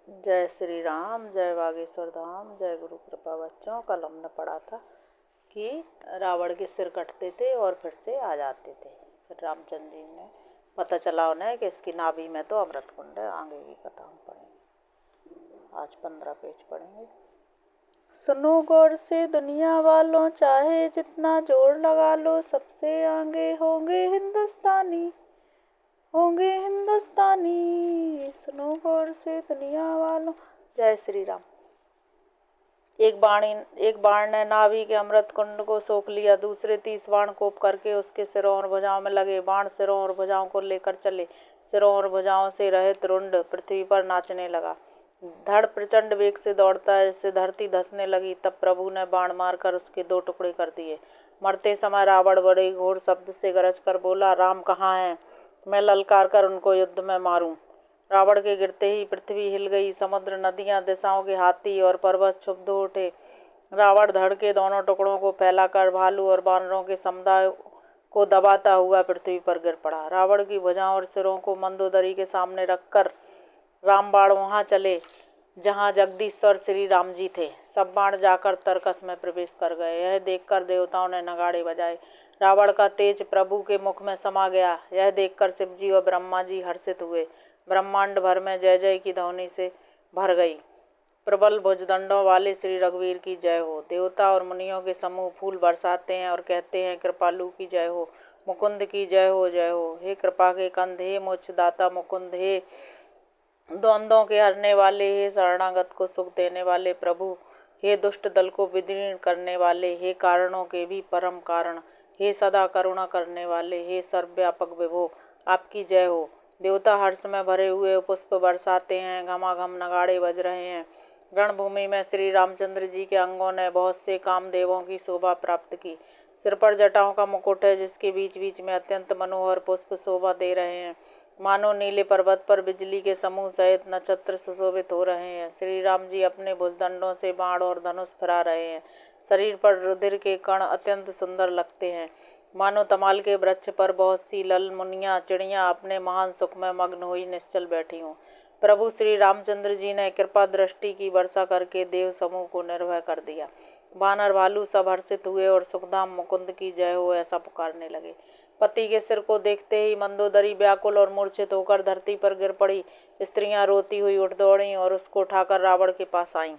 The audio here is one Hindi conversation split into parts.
जय श्री राम, जय बागेश्वर धाम, जय गुरु कृपा। बच्चों, कल हमने पढ़ा था कि रावण के सिर कटते थे और फिर से आ जाते थे। फिर रामचंद्र जी ने पता चला उन्हें कि इसकी नाभि में तो अमृत कुंड है। आगे की कथा हम पढ़ेंगे। आज 15 पेज पढ़ेंगे। सुनो गौर से दुनिया वालों, चाहे जितना जोर लगा लो, सबसे आगे होंगे हिंदुस्तानी, होंगे हिंदुस्तानी। सुनो गौर से दुनिया वालों। जय श्री राम। एक बाण ने नाभि के अमृत कुंड को सोख लिया। दूसरे 30 बाण कोप करके उसके सिरों और भुजाओं में लगे। बाण सिरों और भुजाओं को लेकर चले। सिरों और भुजाओं से रहित रुंड पृथ्वी पर नाचने लगा। धड़ प्रचंड वेग से दौड़ता है, जिससे धरती धंसने लगी। तब प्रभु ने बाण मारकर उसके 2 टुकड़े कर दिए। मरते समय रावण बड़े घोर शब्द से गरज कर बोला, राम कहाँ हैं? मैं ललकार कर उनको युद्ध में मारूं। रावण के गिरते ही पृथ्वी हिल गई। समुद्र, नदियां, दिशाओं के हाथी और पर्वत क्षुब्ध उठे। रावण धड़ के दोनों टुकड़ों को फैलाकर भालू और बानरों के समुदाय को दबाता हुआ पृथ्वी पर गिर पड़ा। रावण की भुजाओं और सिरों को मंदोदरी के सामने रखकर रामबाण वहां चले जहां जगदीश्वर श्री राम जी थे। सब बाण जाकर तरकस में प्रवेश कर गए। यह देखकर देवताओं ने नगाड़े बजाए। रावण का तेज प्रभु के मुख में समा गया। यह देखकर शिवजी और ब्रह्मा जी हर्षित हुए। ब्रह्मांड भर में जय जय की ध्वनि से भर गई। प्रबल भुजदंडों वाले श्री रघुवीर की जय हो। देवता और मुनियों के समूह फूल बरसाते हैं और कहते हैं, कृपालु की जय हो, मुकुंद की जय हो, जय हो। हे कृपा के कंद, हे मोक्षदाता मुकुंद, हे द्वंद्वों के हरने वाले, हे शरणागत को सुख देने वाले प्रभु, हे दुष्ट दल को विदीर्ण करने वाले, हे कारणों के भी परम कारण, हे सदा करुणा करने वाले, हे सर्वव्यापक विभो, आपकी जय हो। देवता हर्ष में भरे हुए पुष्प बरसाते हैं। घमाघम नगाड़े बज रहे हैं। रणभूमि में श्री रामचंद्र जी के अंगों ने बहुत से कामदेवों की शोभा प्राप्त की। सिर पर जटाओं का मुकुट है, जिसके बीच बीच में अत्यंत मनोहर पुष्प शोभा दे रहे हैं। मानो नीले पर्वत पर बिजली के समूह सहित नक्षत्र सुशोभित हो रहे हैं। श्री राम जी अपने भुजदंडों से बाण और धनुष फहरा रहे हैं। शरीर पर रुधिर के कण अत्यंत सुंदर लगते हैं। मानो तमाल के वृक्ष पर बहुत सी लल मुनियाँ चिड़ियाँ अपने महान सुख में मग्न हुई निश्चल बैठी हों। प्रभु श्री रामचंद्र जी ने कृपा दृष्टि की वर्षा करके देव समूह को निर्भय कर दिया। वानर भालू सब हर्षित हुए और सुखधाम मुकुंद की जय हो ऐसा पुकारने लगे। पति के सिर को देखते ही मंदोदरी व्याकुल और मूर्छित होकर धरती पर गिर पड़ी। स्त्रियां रोती हुई उठ दौड़ीं और उसको उठाकर रावण के पास आईं।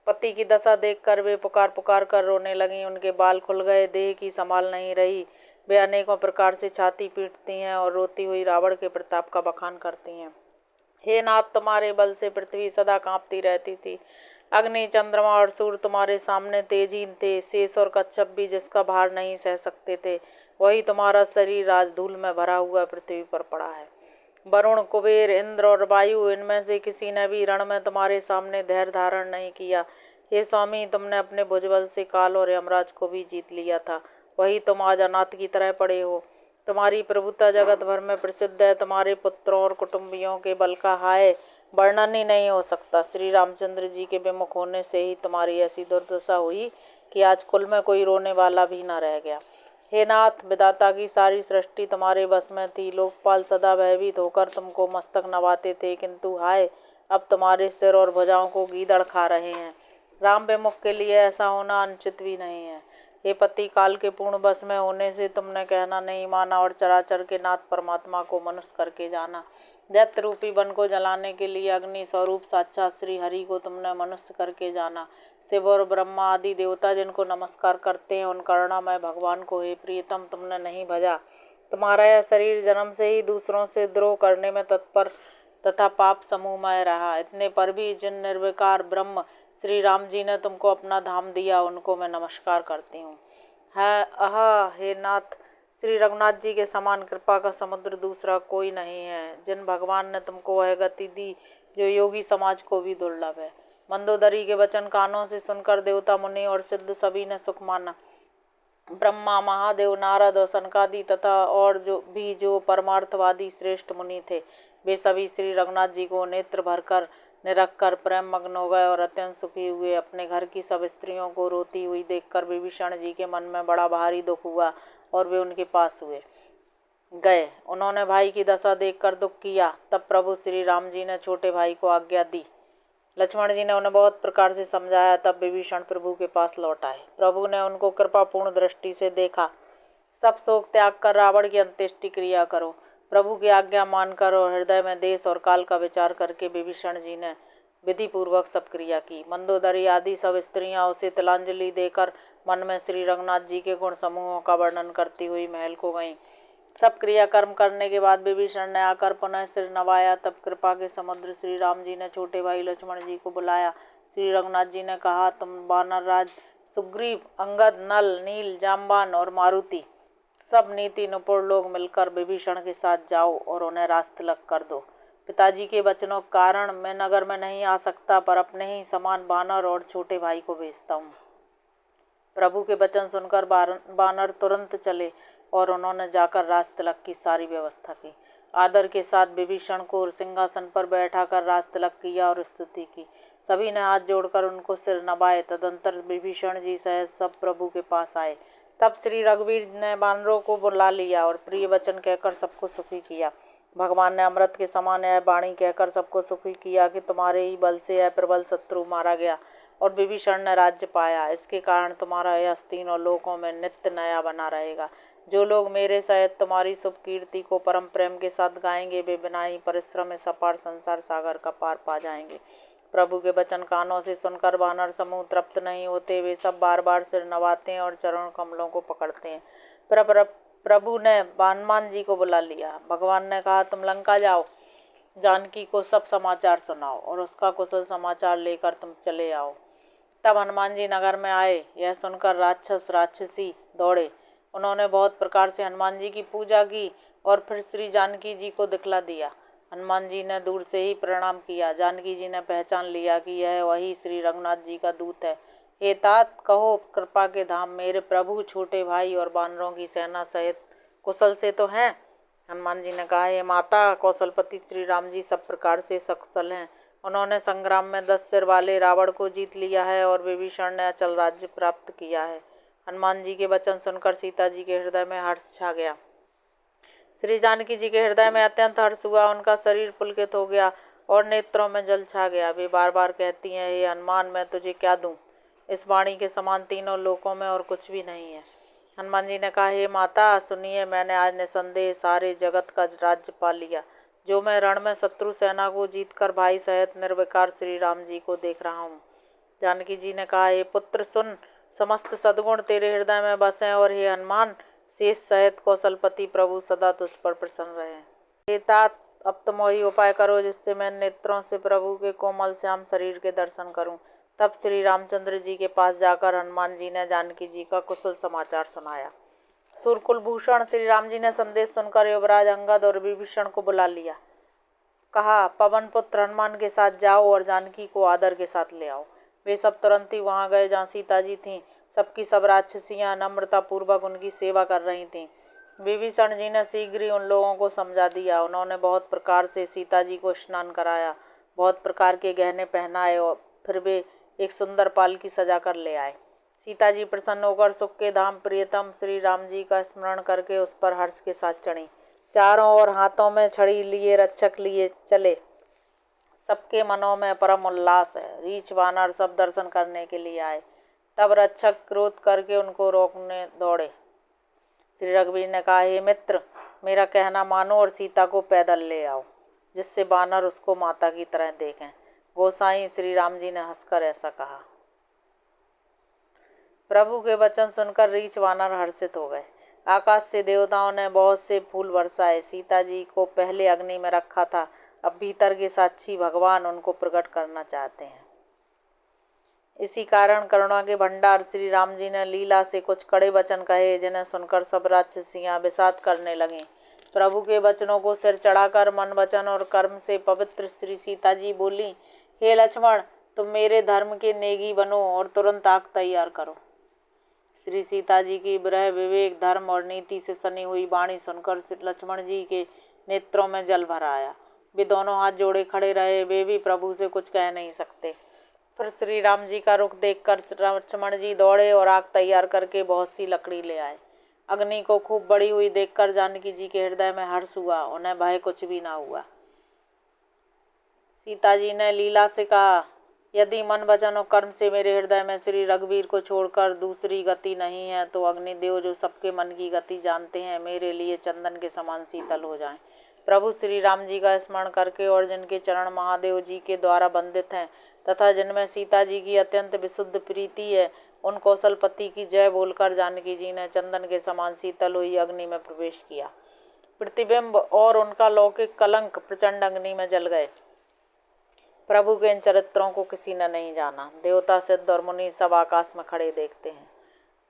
पति की दशा देखकर वे पुकार पुकार कर रोने लगीं। उनके बाल खुल गए, देह की संभाल नहीं रही। वे अनेकों प्रकार से छाती पीटती हैं और रोती हुई रावण के प्रताप का बखान करती हैं। हे नाथ, तुम्हारे बल से पृथ्वी सदा कांपती रहती थी। अग्नि, चंद्रमा और सूर्य तुम्हारे सामने तेजीन थे। शेष और कच्छप भी जिसका भार नहीं सह सकते थे। वही तुम्हारा शरीर आज धूल में भरा हुआ पृथ्वी पर पड़ा है। वरुण, कुबेर, इंद्र और वायु, इनमें से किसी ने भी रण में तुम्हारे सामने धैर्य धारण नहीं किया। हे स्वामी, तुमने अपने भुजबल से काल और यमराज को भी जीत लिया था। वही तुम आज अनाथ की तरह पड़े हो। तुम्हारी प्रभुता जगत भर में प्रसिद्ध है। तुम्हारे पुत्रों और कुटुंबियों के बल का हाय वर्णन ही नहीं हो सकता। श्री रामचंद्र जी के विमुख होने से ही तुम्हारी ऐसी दुर्दशा हुई कि आज कुल में कोई रोने वाला भी न रह गया। हे नाथ, विधाता की सारी सृष्टि तुम्हारे बस में थी। लोकपाल सदा भयभीत होकर तुमको मस्तक नवाते थे, किंतु हाय, अब तुम्हारे सिर और भुजाओं को गीदड़ खा रहे हैं। राम विमुख के लिए ऐसा होना अनुचित भी नहीं है। हे पति, काल के पूर्ण बस में होने से तुमने कहना नहीं माना और चराचर के नाथ परमात्मा को मनुष्य करके जाना। दैत्य रूपी वन को जलाने के लिए अग्नि स्वरूप साक्षात श्री हरि को तुमने मनुष्य करके जाना। शिव और ब्रह्मा आदि देवता जिनको नमस्कार करते हैं, उन करुणामय भगवान को हे प्रियतम तुमने नहीं भजा। तुम्हारा यह शरीर जन्म से ही दूसरों से द्रोह करने में तत्पर तथा पाप समूहमय रहा। इतने पर भी जिन निर्विकार ब्रह्म श्री राम जी ने तुमको अपना धाम दिया, उनको मैं नमस्कार करती हूँ। है हे नाथ, श्री रघुनाथ जी के समान कृपा का समुद्र दूसरा कोई नहीं है। जिन भगवान ने तुमको वह गति दी जो योगी समाज को भी दुर्लभ है। मंदोदरी के वचन कानों से सुनकर देवता, मुनि और सिद्ध सभी ने सुख माना। ब्रह्मा, महादेव, नारद और सनकादि तथा और जो परमार्थवादी श्रेष्ठ मुनि थे, वे सभी श्री रघुनाथ जी को नेत्र भरकर निरख कर प्रेम मग्न हो गए और अत्यंत सुखी हुए। अपने घर की सब स्त्रियों को रोती हुई देखकर विभीषण जी के मन में बड़ा भारी दुख हुआ और वे उनके पास गए। उन्होंने भाई की दशा देखकर दुख किया। तब प्रभु श्री राम जी ने छोटे भाई को आज्ञा दी लक्ष्मण जी ने उन्हें बहुत प्रकार से समझाया। तब विभीषण प्रभु के पास लौट आए। प्रभु ने उनको कृपापूर्ण दृष्टि से देखा। सब शोक त्याग कर रावण की अंत्येष्टि क्रिया करो। प्रभु की आज्ञा मानकर और हृदय में देश और काल का विचार करके विभीषण जी ने विधि पूर्वक सब क्रिया की। मंदोदरी आदि सब स्त्रियां उसे तिलांजलि देकर मन में श्री रघुनाथ जी के गुण समूहों का वर्णन करती हुई महल को गईं। सब क्रिया कर्म करने के बाद विभीषण ने आकर पुनः सिर नवाया। तब कृपा के समुद्र श्री राम जी ने छोटे भाई लक्ष्मण जी को बुलाया। श्री रघुनाथ जी ने कहा, तुम वानर राज सुग्रीव, अंगद, नल, नील, जाम्बान और मारुति सब नीति निपुण लोग मिलकर विभीषण के साथ जाओ और उन्हें रास्तिलक कर दो। पिताजी के वचनों के कारण मैं नगर में नहीं आ सकता, पर अपने ही समान बानर और छोटे भाई को भेजता हूँ। प्रभु के वचन सुनकर बानर तुरंत चले और उन्होंने जाकर राजतिलक की सारी व्यवस्था की। आदर के साथ विभीषण को सिंहासन पर बैठा कर राजतिलक किया और स्तुति की। सभी ने हाथ जोड़कर उनको सिर नवाए। तदंतर विभीषण जी सहित सब प्रभु के पास आए। तब श्री रघुवीर ने बानरों को बुला लिया और प्रिय वचन कहकर सबको सुखी किया। भगवान ने अमृत के समान यह वाणी कहकर सबको सुखी किया कि तुम्हारे ही बल से यह प्रबल शत्रु मारा गया और विभीषण ने राज्य पाया। इसके कारण तुम्हारा यश तीनों लोकों में नित्य नया बना रहेगा। जो लोग मेरे सहित तुम्हारी शुभ कीर्ति को परम प्रेम के साथ गाएंगे, वे बिना ही परिश्रम से अपार संसार सागर का पार पा जाएंगे। प्रभु के वचन कानों से सुनकर वानर समूह तृप्त नहीं होते। वे सब बार बार सिर नवाते हैं और चरण कमलों को पकड़ते हैं। प्रभु ने हनुमान जी को बुला लिया। भगवान ने कहा, तुम लंका जाओ, जानकी को सब समाचार सुनाओ और उसका कुशल समाचार लेकर तुम चले आओ। तब हनुमान जी नगर में आए। यह सुनकर राक्षस राक्षसी दौड़े। उन्होंने बहुत प्रकार से हनुमान जी की पूजा की और फिर श्री जानकी जी को दिखला दिया। हनुमान जी ने दूर से ही प्रणाम किया। जानकी जी ने पहचान लिया कि यह वही श्री रघुनाथ जी का दूत है। हे तात, कहो कृपा के धाम, मेरे प्रभु छोटे भाई और वानरों की सेना सहित कुशल से तो हैं? हनुमान जी ने कहा, हे माता, कौशलपति श्री राम जी सब प्रकार से सकुशल हैं। उन्होंने संग्राम में 10 सिर वाले रावण को जीत लिया है और विभीषण ने अचल राज्य प्राप्त किया है। हनुमान जी के वचन सुनकर सीता जी के हृदय में हर्ष छा गया। श्री जानकी जी के हृदय में अत्यंत हर्ष हुआ। उनका शरीर पुलकित हो गया और नेत्रों में जल छा गया। वे बार बार कहती हैं, हे हनुमान, मैं तुझे क्या दूं? इस वाणी के समान तीनों लोकों में और कुछ भी नहीं है। हनुमान जी ने कहा, हे माता सुनिए, मैंने आज निसंदेह सारे जगत का राज्य पा लिया। जो मैं रण में शत्रु सेना को जीतकर भाई सहित निर्विकार श्री राम जी को देख रहा हूँ। जानकी जी ने कहा, हे पुत्र सुन, समस्त सद्गुण तेरे हृदय में बसे और हे हनुमान, शेष सहित कौशलपति प्रभु सदा तुझ पर प्रसन्न रहे। हे तात, अब तुम वही उपाय करो जिससे मैं नेत्रों से प्रभु के कोमल श्याम शरीर के दर्शन करूं। तब श्री रामचंद्र जी के पास जाकर हनुमान जी ने जानकी जी का कुशल समाचार सुनाया। सूरकुल भूषण श्री राम जी ने संदेश सुनकर युवराज अंगद और विभीषण को बुला लिया। कहा, पवन पुत्र हनुमान के साथ जाओ और जानकी को आदर के साथ ले आओ। वे सब तुरंत ही वहां गए जहाँ सीता जी थीं। सबकी सब राक्षसियां नम्रता पूर्वक उनकी सेवा कर रही थीं। विभीषण जी ने शीघ्र ही उन लोगों को समझा दिया। उन्होंने बहुत प्रकार से सीता जी को स्नान कराया, बहुत प्रकार के गहने पहनाए और फिर वे एक सुंदर पालकी सजा कर ले आए। सीता जी प्रसन्न होकर सुख के धाम प्रियतम श्री राम जी का स्मरण करके उस पर हर्ष के साथ चढ़ी। चारों ओर हाथों में छड़ी लिए रक्षक लिए चले। सबके मनों में परम उल्लास है। रीछ वानर सब दर्शन करने के लिए आए। तब रक्षक क्रोध करके उनको रोकने दौड़े। श्री रघुवीर ने कहा, हे मित्र, मेरा कहना मानो और सीता को पैदल ले आओ, जिससे वानर उसको माता की तरह देखें। गोसाई श्री राम जी ने हंसकर ऐसा कहा। प्रभु के वचन सुनकर रीछ वानर हर्षित हो गए। आकाश से देवताओं ने बहुत से फूल बरसाए। सीता जी को पहले अग्नि में रखा था, अब भीतर के साक्षी भगवान उनको प्रकट करना चाहते हैं। इसी कारण करुणा के भंडार श्री राम जी ने लीला से कुछ कड़े वचन कहे, जिन्हें सुनकर सब राक्षसियां विषाद करने लगीं। प्रभु के वचनों को सिर चढ़ाकर मन वचन और कर्म से पवित्र श्री सीता जी बोली, हे लक्ष्मण, तुम मेरे धर्म के नेगी बनो और तुरंत आग तैयार करो। श्री सीता जी की विरह विवेक धर्म और नीति से सनी हुई वाणी सुनकर लक्ष्मण जी के नेत्रों में जल भर आया। वे दोनों हाथ जोड़े खड़े रहे। वे भी प्रभु से कुछ कह नहीं सकते। फिर श्री राम जी का रुख देखकर लक्ष्मण जी दौड़े और आग तैयार करके बहुत सी लकड़ी ले आए। अग्नि को खूब बढ़ी हुई देखकर जानकी जी के हृदय में हर्ष हुआ। उन्हें भय कुछ भी ना हुआ। सीता जी ने लीला से कहा, यदि मन वचन और कर्म से मेरे हृदय में श्री रघुवीर को छोड़कर दूसरी गति नहीं है तो अग्निदेव जो सबके मन की गति जानते हैं मेरे लिए चंदन के समान शीतल हो जाएं। प्रभु श्री राम जी का स्मरण करके और जिनके चरण महादेव जी के द्वारा बंदित हैं तथा जिनमें सीता जी की अत्यंत विशुद्ध प्रीति है, उन कौशलपति की जय बोलकर जानकी जी ने चंदन के समान शीतल हुई अग्नि में प्रवेश किया। प्रतिबिंब और उनका लौकिक कलंक प्रचंड अग्नि में जल गए। प्रभु के इन चरित्रों को किसी ने नहीं जाना। देवता, सिद्ध और मुनि सब आकाश में खड़े देखते हैं।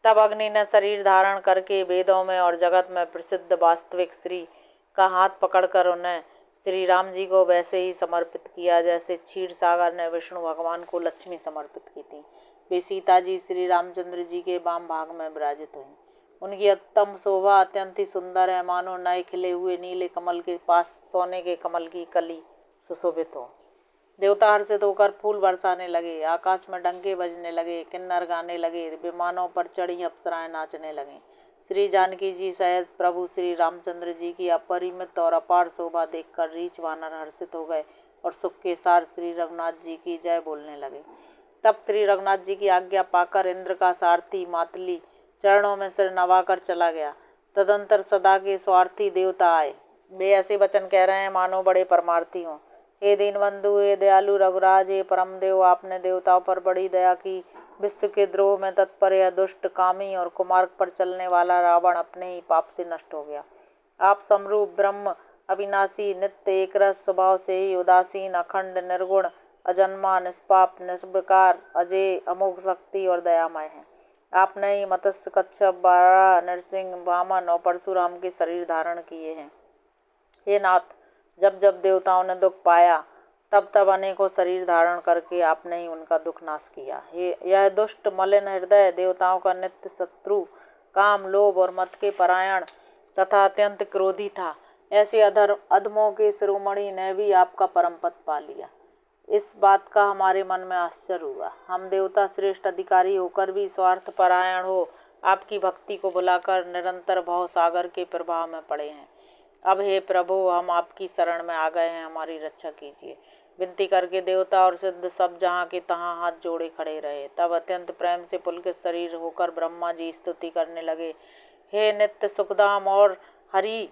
तब अग्नि ने शरीर धारण करके वेदों में और जगत में प्रसिद्ध वास्तविक श्री का हाथ पकड़कर उन्हें श्री राम जी को वैसे ही समर्पित किया जैसे क्षीर सागर ने विष्णु भगवान को लक्ष्मी समर्पित की थी। वे सीता जी श्री रामचंद्र जी के वाम भाग में विराजित हुई। उनकी उत्तम शोभा अत्यंत ही सुंदर है, मानो नए खिले हुए नीले कमल के पास सोने के कमल की कली सुशोभित हो। देवता हर्षित होकर फूल बरसाने लगे, आकाश में डंके बजने लगे, किन्नर गाने लगे, विमानों पर चढ़ी अप्सराएं नाचने लगीं। श्री जानकी जी सहित प्रभु श्री रामचंद्र जी की अपरिमित और अपार शोभा देखकर रीछ वानर हर्षित हो गए और सुख के सार श्री रघुनाथ जी की जय बोलने लगे। तब श्री रघुनाथ जी की आज्ञा पाकर इंद्र का सारथी मातली चरणों में सिर नवाकर चला गया। तदंतर सदा के स्वार्थी देवता आए। वे ऐसे वचन कह रहे हैं मानो बड़े परमार्थी हों। हे दीनबंधु, हे दयालु रघुराज, हे परम देव, आपने देवताओं पर बड़ी दया की। विश्व के द्रोह में तत्पर यह दुष्ट कामी और कुमार्ग पर चलने वाला रावण अपने ही पाप से नष्ट हो गया। आप समरूप ब्रह्म अविनाशी नित्य एकरस स्वभाव से ही उदासीन अखंड निर्गुण अजन्मा निष्पाप निर्विकार अजय अमोघ शक्ति और दयामय हैं। आपने ही मत्स्य कच्छप बारह नरसिंह वामन और परशुराम के शरीर धारण किए हैं। हे नाथ, जब जब देवताओं ने दुख पाया तब तब अनेकों शरीर धारण करके आपने ही उनका दुख नाश किया। यह दुष्ट मलिन हृदय देवताओं का नित्य शत्रु, काम लोभ और मत के परायण तथा अत्यंत क्रोधी था। ऐसे अधमों के शिरोमणि ने भी आपका परम पद पा लिया। इस बात का हमारे मन में आश्चर्य हुआ। हम देवता श्रेष्ठ अधिकारी होकर भी स्वार्थ परायण हो आपकी भक्ति को बुलाकर निरंतर भाव सागर के प्रभाव में पड़े हैं। अब हे प्रभु, हम आपकी शरण में आ गए हैं, हमारी रक्षा कीजिए। विनती करके देवता और सिद्ध सब जहाँ के तहाँ हाथ जोड़े खड़े रहे। तब अत्यंत प्रेम से पुलकित शरीर होकर ब्रह्मा जी स्तुति करने लगे। हे नित्य सुखधाम और हरि,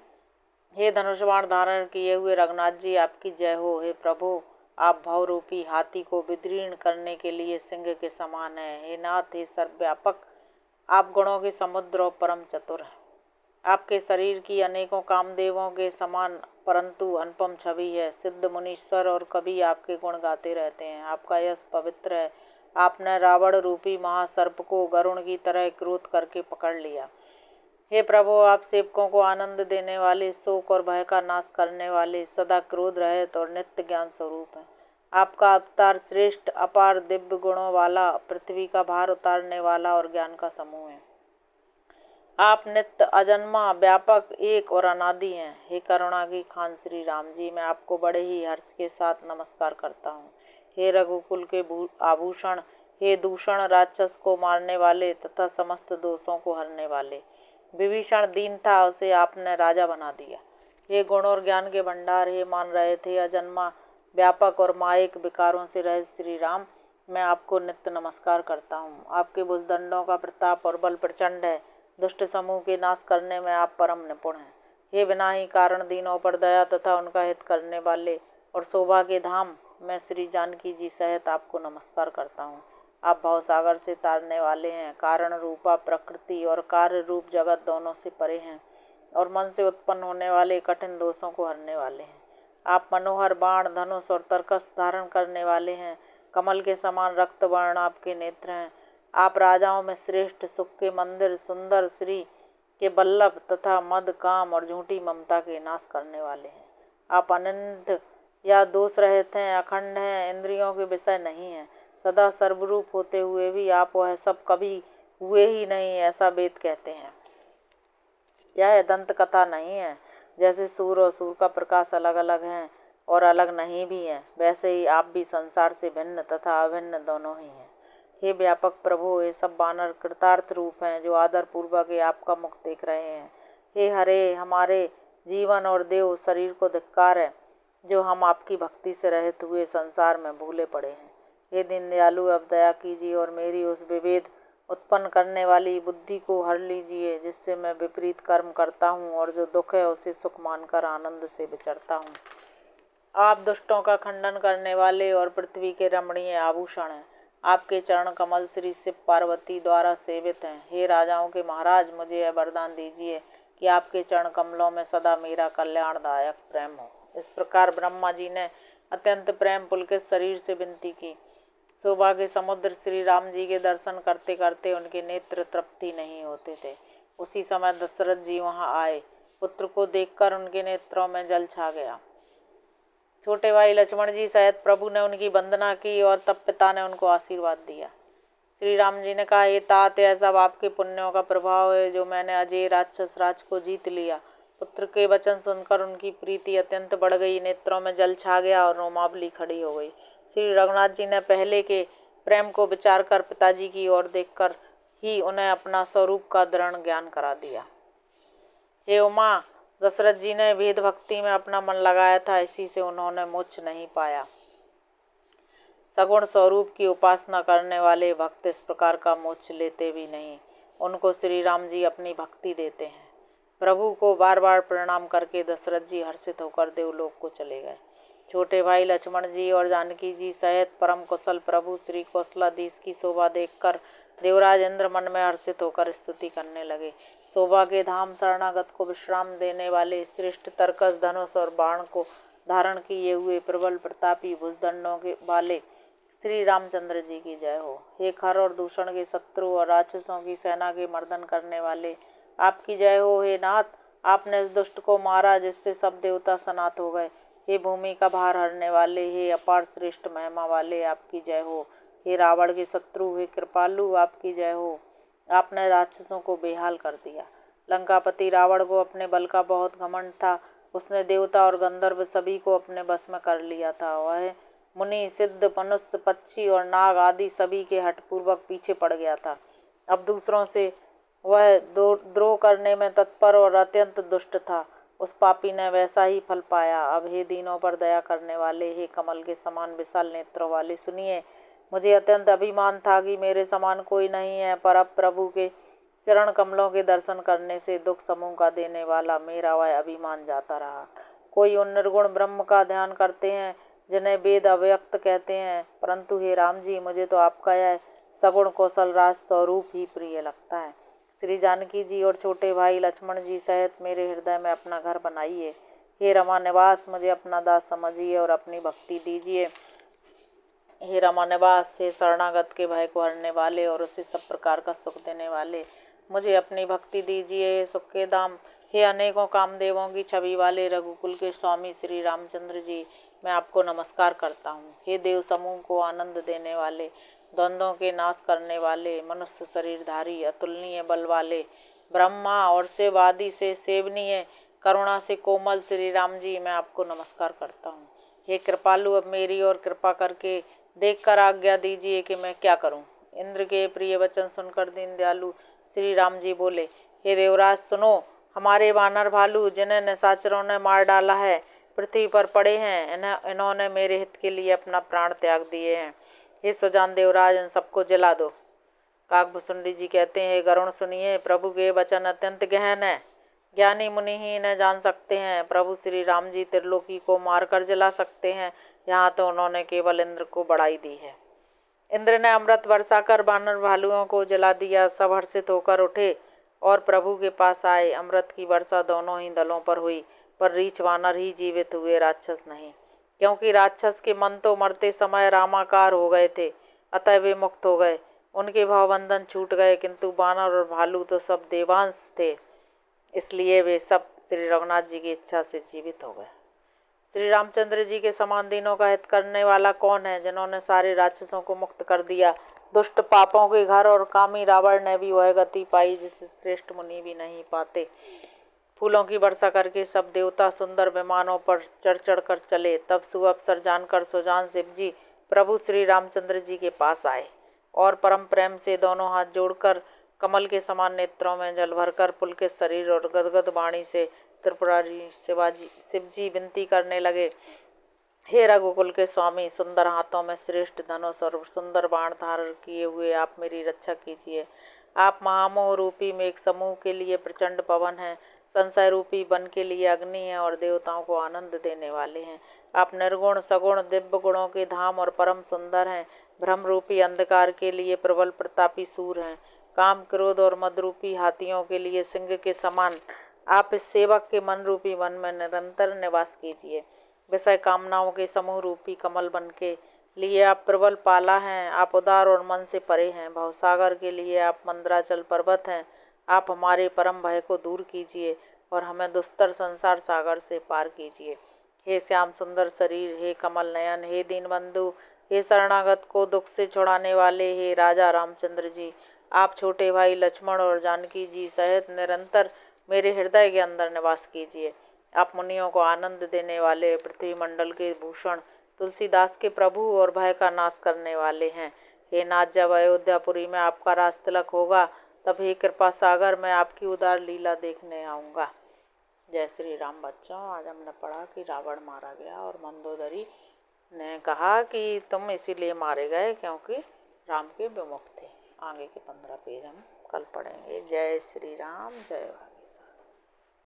हे धनुष्बाण धारण किए हुए रघुनाथ जी, आपकी जय हो। हे प्रभु, आप भावरूपी हाथी को विदीर्ण करने के लिए सिंह के समान हैं। हे नाथ, हे सर्वव्यापक, आप गुणों के समुद्र और परम चतुर हैं। आपके शरीर की अनेकों कामदेवों के समान परंतु अनुपम छवि है। सिद्ध मुनीश्वर और कवि आपके गुण गाते रहते हैं। आपका यश पवित्र है। आपने रावण रूपी महासर्प को गरुण की तरह क्रोध करके पकड़ लिया। हे प्रभु, आप सेवकों को आनंद देने वाले, शोक और भय का नाश करने वाले, सदा क्रोध रहित और नित्य ज्ञान स्वरूप हैं। आपका अवतार श्रेष्ठ अपार दिव्य गुणों वाला, पृथ्वी का भार उतारने वाला और ज्ञान का समूह है। आप नित्य अजन्मा व्यापक एक और अनादि हैं। हे करुणा की खान श्री राम जी, मैं आपको बड़े ही हर्ष के साथ नमस्कार करता हूँ। हे रघुकुल के आभूषण, हे दूषण राक्षस को मारने वाले तथा समस्त दोषों को हरने वाले। विभीषण दीन था, उसे आपने राजा बना दिया। हे गुण और ज्ञान के भंडार, हे मान रहे थे अजन्मा व्यापक और मायिक विकारों से रहित श्री राम, मैं आपको नित्य नमस्कार करता हूँ। आपके भुजदंडों का प्रताप और बल प्रचंड है। दुष्ट समूह के नाश करने में आप परम निपुण हैं। हे बिना ही कारण दीनों पर दया तथा उनका हित करने वाले और शोभा के धाम, मैं श्री जानकी जी सहित आपको नमस्कार करता हूँ। आप भवसागर से तारने वाले हैं। कारण रूपा प्रकृति और कार्य रूप जगत दोनों से परे हैं और मन से उत्पन्न होने वाले कठिन दोषों को हरने वाले हैं। आप मनोहर बाण, धनुष और तरकस धारण करने वाले हैं। कमल के समान रक्त वर्ण आपके नेत्र हैं। आप राजाओं में श्रेष्ठ, सुख के मंदिर, सुंदर श्री के बल्लभ तथा मद, काम और झूठी ममता के नाश करने वाले हैं। आप अनंत या दोष रहित हैं, अखंड हैं, इंद्रियों के विषय नहीं हैं। सदा सर्वरूप होते हुए भी आप वह सब कभी हुए ही नहीं, ऐसा वेद कहते हैं। यह दंत कथा नहीं है। जैसे सूर्य और सूर्य का प्रकाश अलग अलग हैं और अलग नहीं भी हैं, वैसे ही आप भी संसार से भिन्न तथा अभिन्न दोनों ही हैं। हे व्यापक प्रभु, ये सब वानर कृतार्थ रूप हैं जो आदर पूर्वक आपका मुख देख रहे हैं। हे हरे, हमारे जीवन और देव शरीर को धिक्कार है जो हम आपकी भक्ति से रहित हुए संसार में भूले पड़े हैं। हे दीनदयालु, अब दया कीजिए और मेरी उस विभेद उत्पन्न करने वाली बुद्धि को हर लीजिए, जिससे मैं विपरीत कर्म करता हूँ और जो दुख है उसे सुख मानकर आनंद से विचरता हूँ। आप दुष्टों का खंडन करने वाले और पृथ्वी के रमणीय आभूषण हैं। आपके चरण कमल श्री शिव पार्वती द्वारा सेवित हैं। हे राजाओं के महाराज, मुझे यह वरदान दीजिए कि आपके चरण कमलों में सदा मेरा कल्याणदायक प्रेम हो। इस प्रकार ब्रह्मा जी ने अत्यंत प्रेम पुलकित शरीर से विनती की। शोभा के समुद्र श्री राम जी के दर्शन करते करते उनके नेत्र तृप्ति नहीं होते थे। उसी समय दशरथ जी वहां आए। पुत्र को देखकर उनके नेत्रों में जल छा गया। छोटे भाई लक्ष्मण जी सहित प्रभु ने उनकी वंदना की और तब पिता ने उनको आशीर्वाद दिया। श्री राम जी ने कहा, ये तात, यह सब आपके पुण्यों का प्रभाव है जो मैंने अजय राक्षस राज को जीत लिया। पुत्र के वचन सुनकर उनकी प्रीति अत्यंत बढ़ गई, नेत्रों में जल छा गया और रोमावली खड़ी हो गई। श्री रघुनाथ जी ने पहले के प्रेम को विचार कर पिताजी की ओर देखकर ही उन्हें अपना स्वरूप का दृढ़ ज्ञान करा दिया। हे उमा, दशरथ जी ने भेद भक्ति में अपना मन लगाया था, इसी से उन्होंने मोक्ष नहीं पाया। सगुण स्वरूप की उपासना करने वाले भक्त इस प्रकार का मोक्ष लेते भी नहीं। उनको श्री राम जी अपनी भक्ति देते हैं। प्रभु को बार बार प्रणाम करके दशरथ जी हर्षित होकर देवलोक को चले गए। छोटे भाई लक्ष्मण जी और जानकी जी सहित परम कुशल प्रभु श्री कौशलाधीश की शोभा देखकर देवराज इंद्र मन में हर्षित होकर स्तुति करने लगे। शोभा के धाम शरणागत को विश्राम देने वाले श्रेष्ठ तरकस, धनुष और बाण को धारण किए हुए प्रबल प्रतापी भुजदंडों के वाले श्री रामचंद्र जी की जय हो। हे खर और दूषण के शत्रु और राक्षसों की सेना के मर्दन करने वाले, आपकी जय हो। हे नाथ, आपने इस दुष्ट को मारा जिससे सब देवता सनात हो गए। हे भूमि का भार हरने वाले, हे अपार श्रेष्ठ महिमा वाले, आपकी जय हो। हे रावण के शत्रु, हे कृपालु, आपकी जय हो। आपने राक्षसों को बेहाल कर दिया। लंकापति रावण को अपने बल का बहुत घमंड था। उसने देवता और गंधर्व सभी को अपने बस में कर लिया था। वह मुनि, सिद्ध, मनुष्य, पक्षी और नाग आदि सभी के हठपूर्वक पीछे पड़ गया था। अब दूसरों से वह द्रोह करने में तत्पर और अत्यंत दुष्ट था। उस पापी ने वैसा ही फल पाया। अब हे दीनों पर दया करने वाले, हे कमल के समान विशाल नेत्रों वाले, सुनिए। मुझे अत्यंत अभिमान था कि मेरे समान कोई नहीं है, पर अब प्रभु के चरण कमलों के दर्शन करने से दुख समूह का देने वाला मेरा वह अभिमान जाता रहा। कोई उन निर्गुण ब्रह्म का ध्यान करते हैं जिन्हें वेद अव्यक्त कहते हैं, परंतु हे राम जी, मुझे तो आपका यह सगुण कौशल राज स्वरूप ही प्रिय लगता है। श्री जानकी जी और छोटे भाई लक्ष्मण जी सहित मेरे हृदय में अपना घर बनाइए। हे रमा निवास, मुझे अपना दास समझिए और अपनी भक्ति दीजिए। हे रमा निवास, हे शरणागत के भय को हरने वाले और उसे सब प्रकार का सुख देने वाले, मुझे अपनी भक्ति दीजिए। हे सुख के धाम, हे अनेकों कामदेवों की छवि वाले रघुकुल के स्वामी श्री रामचंद्र जी, मैं आपको नमस्कार करता हूँ। हे देव समूह को आनंद देने वाले, द्वंद्वों के नाश करने वाले, मनुष्य शरीरधारी, अतुलनीय बल वाले, ब्रह्मा और शिव आदि से सेवनीय, करुणा से कोमल श्री राम जी, मैं आपको नमस्कार करता हूँ। हे कृपालु, अब मेरी ओर कृपा करके देखकर आज्ञा दीजिए कि मैं क्या करूं। इंद्र के प्रिय वचन सुनकर दीनदयालु श्री राम जी बोले, हे देवराज सुनो, हमारे वानर भालू जिन्हें निशाचरों ने मार डाला है पृथ्वी पर पड़े हैं। इन्होंने मेरे हित के लिए अपना प्राण त्याग दिए हैं। हे सुजान देवराज, इन सबको जला दो। काकभुसुंडी जी कहते हैं, हे गरुण सुनिए, प्रभु के वचन अत्यंत गहन है, ज्ञानी मुनि ही इन्हें जान सकते हैं। प्रभु श्री राम जी त्रिलोकी को मारकर जला सकते हैं, यहाँ तो उन्होंने केवल इंद्र को बढ़ाई दी है। इंद्र ने अमृत वर्षा कर वानर भालुओं को जला दिया। सब हर्षित होकर उठे और प्रभु के पास आए। अमृत की वर्षा दोनों ही दलों पर हुई, पर रीछ वानर ही जीवित हुए, राक्षस नहीं, क्योंकि राक्षस के मन तो मरते समय रामाकार हो गए थे, अतः वे मुक्त हो गए, उनके भावबंधन छूट गए। किंतु वानर और भालू तो सब देवांश थे, इसलिए वे सब श्री रघुनाथ जी की इच्छा से जीवित हो गए। श्री रामचंद्र जी के समान दीनों का हित करने वाला कौन है, जिन्होंने सारे राक्षसों को मुक्त कर दिया। दुष्ट पापों के घर और कामी रावण ने भी वह गति पाई जिसे श्रेष्ठ मुनि भी नहीं पाते। फूलों की वर्षा करके सब देवता सुंदर विमानों पर चढ़ चढ़ कर चले। तब सुअवसर जानकर सुजान शिव जी प्रभु श्री रामचंद्र जी के पास आए और परम प्रेम से दोनों हाथ जोड़कर कमल के समान नेत्रों में जल भरकर पुलकित शरीर और गदगद वाणी से त्रिपुरारी शिव जी विनती करने लगे, हे रघुकुल के स्वामी, सुंदर हाथों में श्रेष्ठ धनुष और सुंदर बाण धारण किए हुए आप मेरी रक्षा कीजिए। आप महामोह रूपी मेघ समूह के लिए प्रचंड पवन हैं, संशय रूपी वन के लिए अग्नि हैं और देवताओं को आनंद देने वाले हैं। आप निर्गुण सगुण दिव्य गुणों के धाम और परम सुंदर हैं। भ्रम रूपी अंधकार के लिए प्रबल प्रतापी सूर हैं। काम क्रोध और मद रूपी हाथियों के लिए सिंह के समान आप इस सेवक के मन रूपी वन में निरंतर निवास कीजिए। विषय कामनाओं के समूह रूपी कमल बन के लिए आप प्रबल पाला हैं। आप उदार और मन से परे हैं। भवसागर के लिए आप मंदराचल पर्वत हैं। आप हमारे परम भय को दूर कीजिए और हमें दुस्तर संसार सागर से पार कीजिए। हे श्याम सुंदर शरीर, हे कमल नयन, हे दीनबंधु, हे शरणागत को दुख से छुड़ाने वाले, हे राजा रामचंद्र जी, आप छोटे भाई लक्ष्मण और जानकी जी सहित निरंतर मेरे हृदय के अंदर निवास कीजिए। आप मुनियों को आनंद देने वाले, पृथ्वी मंडल के भूषण, तुलसीदास के प्रभु और भय का नाश करने वाले हैं। हे नाथ, जब अयोध्यापुरी में आपका रास तिलक होगा तब हे कृपा सागर मैं आपकी उदार लीला देखने आऊँगा। जय श्री राम। बच्चों, आज हमने पढ़ा कि रावण मारा गया और मंदोदरी ने कहा कि तुम इसीलिए मारे गए क्योंकि राम के विमुख थे। आगे के 15 पेज हम कल पढ़ेंगे। जय श्री राम, जय भारत।